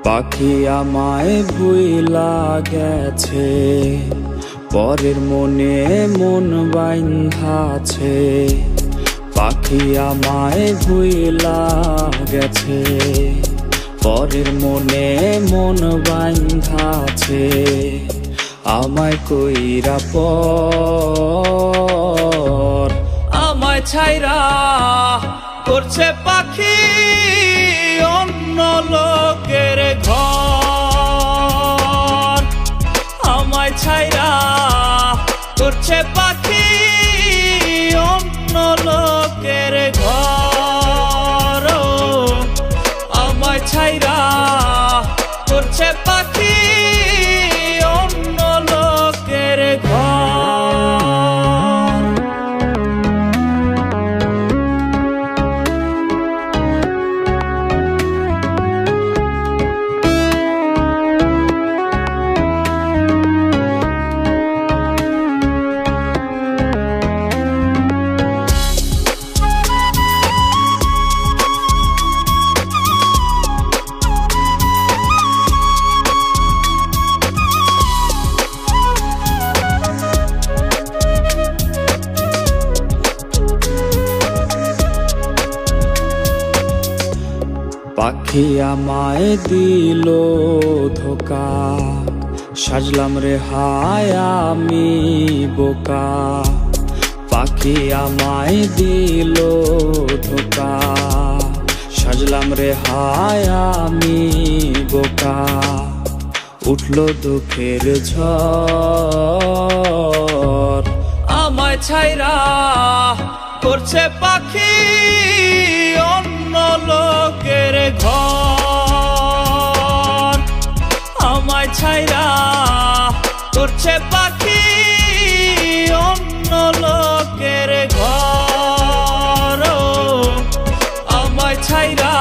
পাখি আমায় ভুইলা গেছে, পরের মনে মন বাইন্ধাছে। পাখি আমায় ভুইলা গেছে, পরের মনে মন বাইন্ধাছে। আমায় কইরা পর আমায় ছাইরা করছে পাখি অন্য লোকের ঘর। আমায় ছাইরা করছে পাখি অন্য লোকের ঘর। আমায় ছাইরা করছে পাখি অন্য লোকের ঘর। পাখি আমায় দিল ধোকা, সাজলাম রে হায় আমি বোকা। পাখি আমায় দিল ধোকা, সাজলাম রে হায় আমি বোকা। উঠল দুঃখের ঝড়, আমায় ছাইরা করছে পাখি অন্য লোকের ঘর। আমায় ছাইরা করছে পাখি অন্য লোকের ঘর। আমায় ছাইরা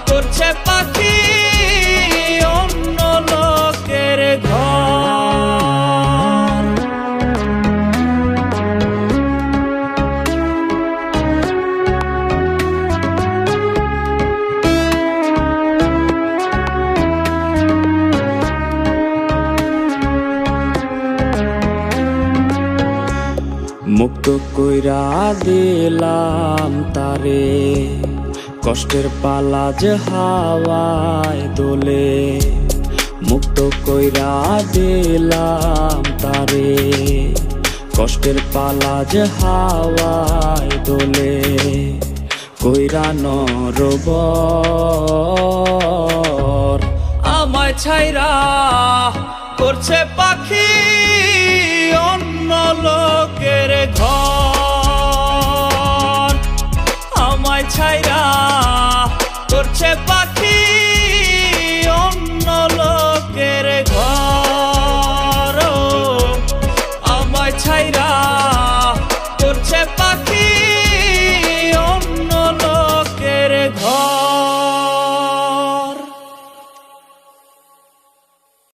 করছে পাখি অন্য লোকের ঘর। মুক্ত কইরা দিলাম তারে, কষ্টের পালা যে হাওয়ায় দোলে। মুক্ত কইরা দিলাম তারে, কষ্টের পালা যে হাওয়ায় দোলে। কইরা নরবর আমায় ছাইরা করছে পাখি অন্য লোকের ঘর। আমায় ছাইরা করছে